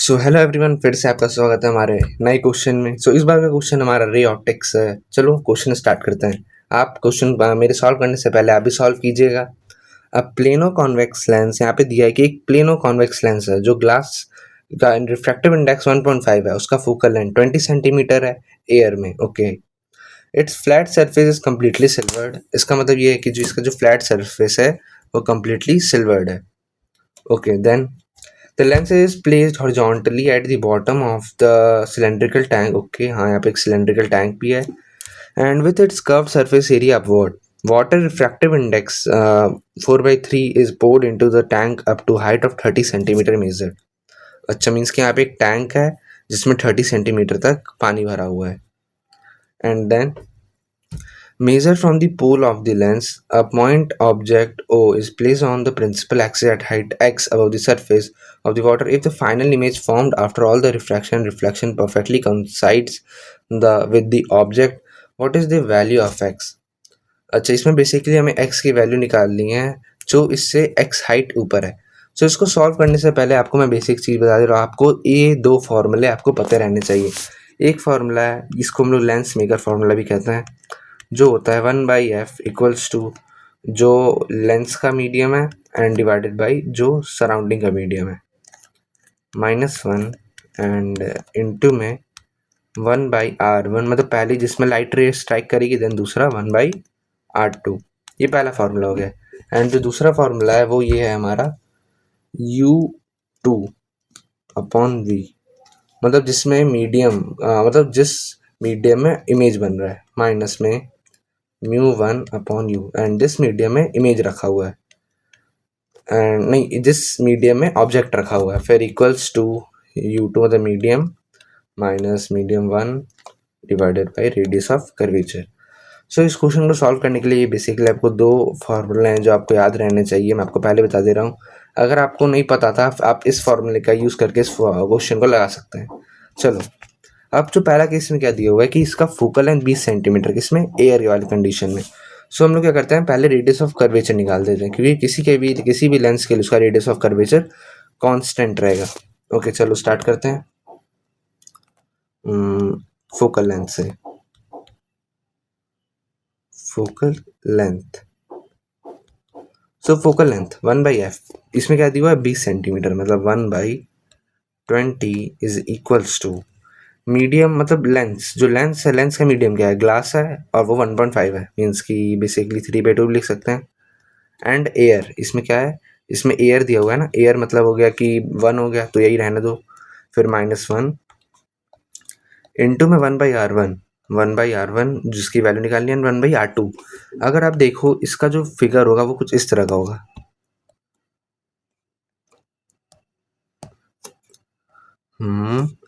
So hello everyone, फिर से आपका स्वागत है हमारे नए क्वेश्चन में। इस बार का क्वेश्चन हमारा रे ऑप्टिक्स है। चलो क्वेश्चन स्टार्ट करते हैं। आप क्वेश्चन मेरे सॉल्व करने से पहले आप भी सॉल्व कीजिएगा। अब प्लेनो कॉन्वेक्स लेंस यहाँ पे दिया है कि एक प्लेनो कॉन्वेक्स लेंस है जो ग्लास का रिफ्रैक्टिव इंडेक्स 1.5 है, उसका फोकल लेंथ 20 सेंटीमीटर है एयर में। Okay, it's flat surface is completely silvered. इसका मतलब ये है कि जो इसका जो फ्लैट सरफेस है वो कम्प्लीटली सिल्वर्ड है। Okay, then the lens is placed horizontally at the bottom of the cylindrical tank. Okay, हाँ यहाँ पे एक cylindrical tank भी है and with its curved surface area upward. Water refractive index 4/3 is poured into the tank up to height of 30 centimetre measured. अच्छा, means कि यहाँ पे एक टैंक है जिसमें 30 सेंटीमीटर तक पानी भरा हुआ है। And then measure from the pole of the lens, a point object O is placed on the principal axis at height x above the surface of the water. If the final image formed after all the reflection perfectly coincides with the object, what is the value of x? अच्छा, इसमें basically हमें x की value निकालनी है जो इससे x height ऊपर है। इसको सॉल्व करने से पहले आपको मैं बेसिक चीज़ बता दे रहा हूँ। आपको ये दो फॉर्मूले आपको पते रहने चाहिए। एक फार्मूला है, इसको हम लोग लेंस मेकर फार्मूला भी कहते हैं, जो होता है 1/f इक्वल्स टू जो लेंस का मीडियम है एंड डिवाइडेड बाई जो सराउंडिंग का मीडियम है, -1 एंड इनटू में 1/r1, मतलब पहले जिसमें लाइट रे स्ट्राइक करेगी, देन दूसरा 1/r2। ये पहला फार्मूला हो गया। एंड जो दूसरा फार्मूला है वो ये है हमारा u2 अपॉन v, मतलब जिसमें मीडियम मतलब जिस मीडियम में इमेज बन रहा है, माइनस में μ1 अपॉन यू, एंड जिस मीडियम में इमेज रखा हुआ है एंड नहीं, जिस मीडियम में ऑब्जेक्ट रखा हुआ है, फिर इक्वल्स टू u2 मतलब medium minus medium 1 divided by radius of curvature. इस क्वेश्चन को सॉल्व करने के लिए बेसिकली आपको दो फार्मूले हैं जो आपको याद रहने चाहिए। मैं आपको पहले बता दे रहा हूँ, अगर आपको नहीं पता था आप इस फार्मूले का यूज़ करके इस क्वेश्चन को लगा सकते हैं। चलो, अब जो पहला केस में क्या दिया हुआ है कि इसका फोकल लेंथ 20 सेंटीमीटर, किसमें, एयर वाली कंडीशन में। हम लोग क्या करते हैं, पहले रेडियस ऑफ कर्वेचर निकाल देते हैं, क्योंकि किसी भी लेंस के लिए उसका रेडियस ऑफ कर्वेचर कांस्टेंट रहेगा। ओके, चलो स्टार्ट करते हैं फोकल लेंथ से। Focal length, focal length 1/f, इसमें क्या दिया हुआ है 20 सेंटीमीटर, मतलब 1/20 इज इक्वल्स टू मीडियम, मतलब लेंस, जो लेंस है, लेंस का मीडियम क्या है, ग्लास है और वो 1.5 है, मीन्स की बेसिकली 3/2 भी लिख सकते हैं। एंड एयर, इसमें क्या है, इसमें एयर दिया हुआ है ना, एयर मतलब हो गया कि 1 हो गया तो यही रहने दो, फिर -1 इंटू में 1/r1 जिसकी वैल्यू निकालनी है, 1/r2। अगर आप देखो इसका जो फिगर होगा वो कुछ इस तरह का होगा।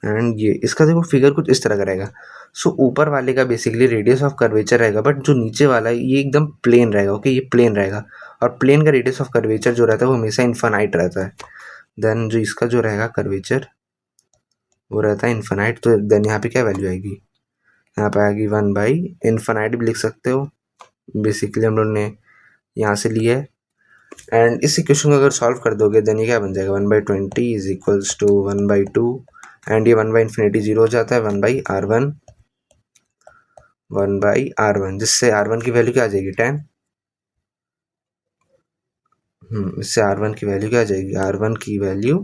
एंड ये इसका देखो फिगर कुछ इस तरह का रहेगा। ऊपर वाले का बेसिकली रेडियस ऑफ कर्वेचर रहेगा, बट जो नीचे वाला है ये एकदम प्लेन रहेगा। ओके, ये प्लेन रहेगा और प्लेन का रेडियस ऑफ कर्वेचर जो रहता है वो हमेशा इन्फानाइट रहता है। देन जो इसका जो रहेगा कर्वेचर वो रहता है इन्फानाइट, तो देन यहाँ पे क्या वैल्यू आएगी, यहाँ पे आएगी 1/इन्फानाइट भी लिख सकते हो। बेसिकली हम लोग ने यहाँ से लिया है। एंड इस इक्वेशन को अगर सॉल्व कर दोगे देन ये क्या बन जाएगा, 1/20 इज इक्वल्स टू 1/2 एंड ये 1/infinity 0 हो जाता है, 1/r1 जिससे r1 की वैल्यू क्या आ जाएगी, 10। इससे r1 की वैल्यू क्या आ जाएगी, r1 की वैल्यू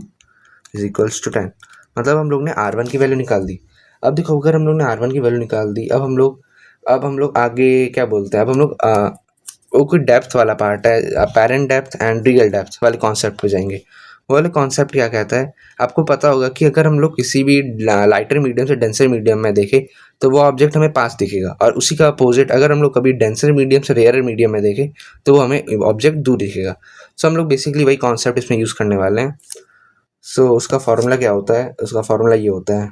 इज इक्वल्स टू 10, मतलब हम लोग ने r1 की वैल्यू निकाल दी। अब देखो, अगर हम लोग ने r1 की वैल्यू निकाल दी, अब हम लोग आगे क्या बोलते हैं, अब हम लोग वो कोई डेप्थ वाला पार्ट है, apparent depth and real depth वाले कॉन्सेप्ट पे जाएंगे। वो वाले कॉन्सेप्ट क्या कहता है, आपको पता होगा कि अगर हम लोग किसी भी लाइटर मीडियम से डेंसर मीडियम में देखें तो वो ऑब्जेक्ट हमें पास दिखेगा, और उसी का अपोजिट अगर हम लोग कभी डेंसर मीडियम से रेयर मीडियम में देखें तो वो हमें ऑब्जेक्ट दूर दिखेगा। हम लोग बेसिकली वही कॉन्सेप्ट इसमें यूज़ करने वाले हैं। उसका फॉर्मूला क्या होता है, उसका फॉर्मूला ये होता है,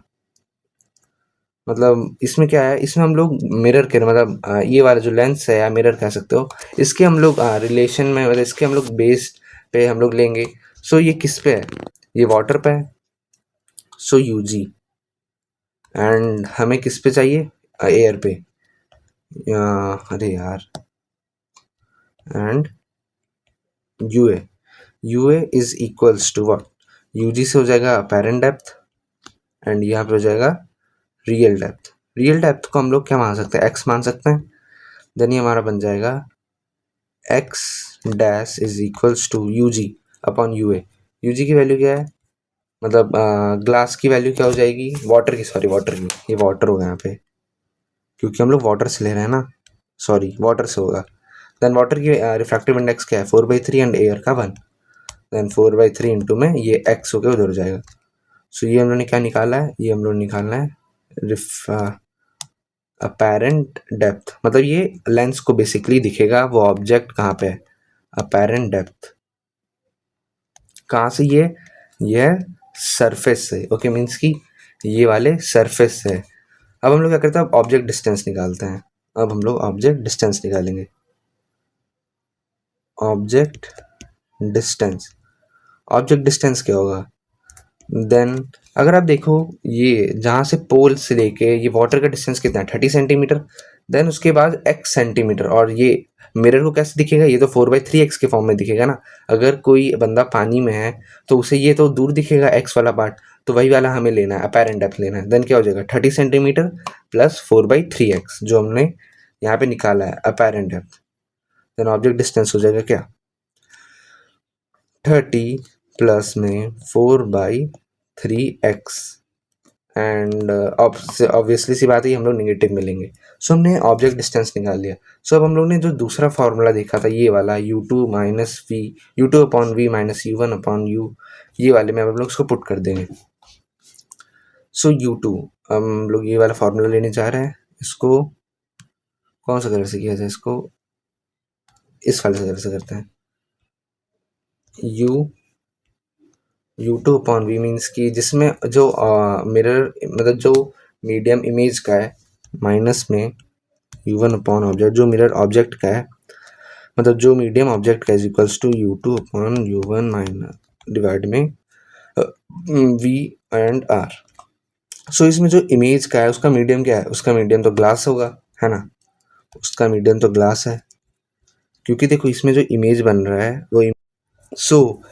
मतलब इसमें क्या है, इसमें हम लोग मिरर के, मतलब ये वाला जो लेंस है या मिरर कह सकते हो, इसके हम लोग रिलेशन में, मतलब इसके हम लोग बेस पे हम लोग लेंगे। ये किस पे है, ये वाटर पे है, यूजी। एंड हमें किस पे चाहिए, एयर पे, अरे यार, and UA is equals to what, UG से हो जाएगा अपेरेंट डेप्थ एंड यहाँ पे हो जाएगा रियल डेप्थ। रियल डेप्थ को हम लोग क्या मान सकते हैं, एक्स मान सकते हैं। देन ये हमारा बन जाएगा x dash is equals to u g upon u a. U g की वैल्यू क्या है, मतलब ग्लास की वैल्यू क्या हो जाएगी, वाटर की, सॉरी वाटर की, ये वाटर होगा यहाँ पे क्योंकि हम लोग वाटर से ले रहे हैं ना, सॉरी वाटर से होगा। देन वाटर की रिफ्रैक्टिव इंडेक्स क्या है, 4/3 एंड एयर का 1। देन 4/3 इंटू में ये एक्स होकर उधर हो जाएगा। सो ये हम लोग ने क्या निकाला है, ये हम लोग निकालना है अपेरेंट डेप्थ, मतलब ये लेंस को बेसिकली दिखेगा वो ऑब्जेक्ट कहाँ पे है, अपेरेंट डेप्थ कहाँ से, ये सरफेस से, ओके मीन्स कि ये वाले सरफेस से। अब हम लोग क्या करते हैं, ऑब्जेक्ट डिस्टेंस निकालते हैं। अब हम लोग ऑब्जेक्ट डिस्टेंस निकालेंगे, ऑब्जेक्ट डिस्टेंस, ऑब्जेक्ट डिस्टेंस क्या होगा। देन अगर आप देखो ये जहाँ से पोल से लेके ये वाटर का डिस्टेंस कितना है, 30 सेंटीमीटर। देन उसके बाद x सेंटीमीटर, और ये मिरर को कैसे दिखेगा, ये तो 4/3x के फॉर्म में दिखेगा ना। अगर कोई बंदा पानी में है तो उसे ये तो दूर दिखेगा x वाला पार्ट, तो वही वाला हमें लेना है, अपेरेंट डेप्थ लेना है। देन क्या हो जाएगा 30 सेंटीमीटर प्लस 4/3x जो हमने यहाँ पे निकाला है apparent depth. Then object distance हो जाएगा क्या, 30 प्लस में 4/3x एंड ऑब्वियसली सी बात है हम लोग निगेटिव में लेंगे। सो हमने ऑब्जेक्ट डिस्टेंस निकाल लिया। सो अब हम लोग ने जो दूसरा फॉर्मूला देखा था ये वाला u2 minus v, u2 upon v minus u1 upon u, ये वाले में अब हम लोग इसको पुट कर देंगे। सो u2 हम लोग ये वाला फॉर्मूला लेने जा रहे हैं, इसको कौन सा कलर से किया जाए, इसको इस वाले कलर से करते हैं। u2 अपॉन वी मीन्स कि जिसमें जो मिरर मतलब जो मीडियम इमेज का है, माइनस में u1 अपॉन ऑब्जेक्ट जो मिरर ऑब्जेक्ट का है, मतलब जो मीडियम ऑब्जेक्ट का is equals to u2 upon u1 minus divide में v एंड r। सो इसमें जो इमेज का है उसका मीडियम क्या है, उसका मीडियम तो ग्लास होगा, है ना, उसका मीडियम तो ग्लास है क्योंकि देखो इसमें जो इमेज बन रहा है वो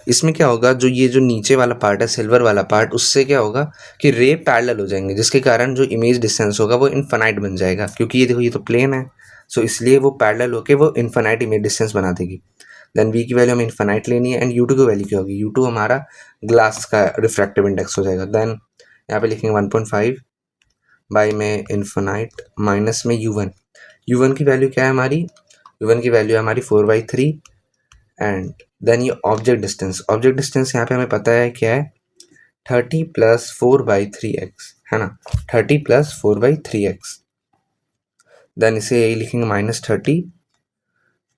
इसमें क्या होगा, जो ये जो नीचे वाला पार्ट है सिल्वर वाला पार्ट, उससे क्या होगा कि रे पैरेलल हो जाएंगे, जिसके कारण जो इमेज डिस्टेंस होगा वो इनफाइनाइट बन जाएगा क्योंकि ये देखो ये तो प्लेन है। सो इसलिए वो पैरेलल होके वो इनफाइनाइट इमेज डिस्टेंस बना देगी। देन वी की वैल्यू हमें इनफाइनाइट लेनी है एंड u2 की वैल्यू क्या होगी, u2 हमारा ग्लास का रिफ्रैक्टिव इंडेक्स हो जाएगा। देन यहाँ पे लिखेंगे 1.5 बाई में इनफाइनाइट माइनस में u1 की वैल्यू क्या है हमारी, u1 की वैल्यू है हमारी 4/3 एंड देन ये ऑब्जेक्ट डिस्टेंस यहाँ पे हमें पता है क्या है, 30 प्लस 4/3x, है ना, 30 प्लस 4/3x। देन इसे यही लिखेंगे -30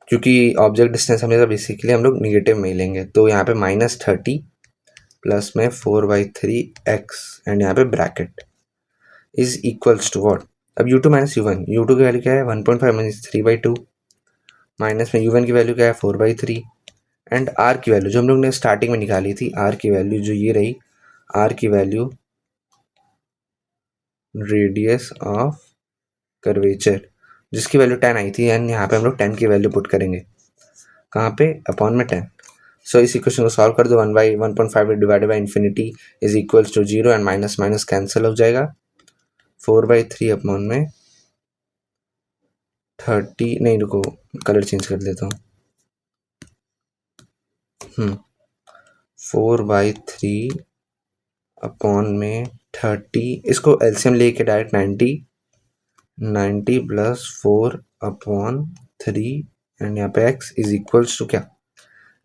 क्योंकि ऑब्जेक्ट डिस्टेंस हमेशा बेसिकली हम लोग निगेटिव में ही लेंगे, तो यहाँ पे -30 प्लस में 4/3x एंड यहाँ पे bracket is equals to what. अब u2 माइनस u1 की वैल्यू क्या है 1.5 माइनस 3/2 माइनस में u1 की वैल्यू क्या है 4/3 एंड आर की वैल्यू जो हम लोग ने स्टार्टिंग में निकाली थी, आर की वैल्यू जो ये रही, आर की वैल्यू रेडियस ऑफ कर्वेचर जिसकी वैल्यू 10 आई थी एंड यहाँ पे हम लोग 10 की वैल्यू पुट करेंगे कहाँ पे, अपॉन में 10। सो इस इक्वेशन को सॉल्व कर दो, 1/1.5 divided by infinity is equals to 0 and minus minus cancel हो जाएगा, 4/3 अपॉन में 30, नहीं रुको कलर चेंज कर देता हूँ, 4/3 अपॉन में 30, इसको एलसीएम लेके डायरेक्ट 90 प्लस 4/3 एंड यहाँ पे x इज इक्वल्स टू क्या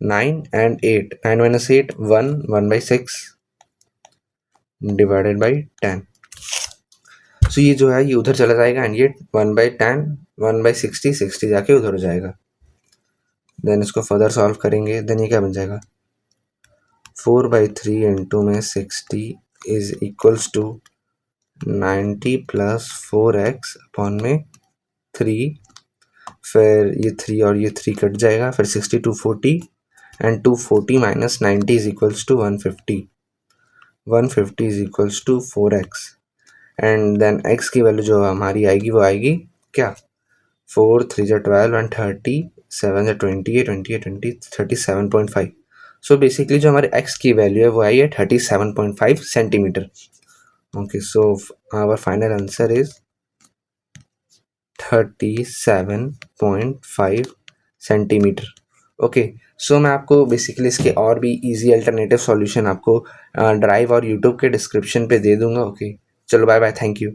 9 एंड 8, 9 माइनस 8 1/6 डिवाइडेड बाई 10। सो ये जो है ये उधर चला जाएगा एंड ये 1/10 1/60 60 जाके उधर हो जाएगा। देन इसको फर्दर सॉल्व करेंगे, देन ये क्या बन जाएगा 4/3 इंटू में 60 is equals to 90 plus 4x upon में 3, फिर ये 3 और ये 3 कट जाएगा, फिर 60 240 and 240 minus 90 is equals to 150 is equals to 4x and then x की वैल्यू जो हमारी आएगी वो आएगी क्या 4 3 जा 12 एंड 30 7 जा 28 28 20 37.5। सो बेसिकली जो हमारे x की वैल्यू है वो आई है 37.5 centimetre. Okay, so our final answer is 37.5 centimetre. Okay, so मैं आपको बेसिकली इसके और भी इजी अल्टरनेटिव सॉल्यूशन आपको ड्राइव और यूट्यूब के डिस्क्रिप्शन पे दे दूंगा। ओके, चलो बाय बाय, थैंक यू।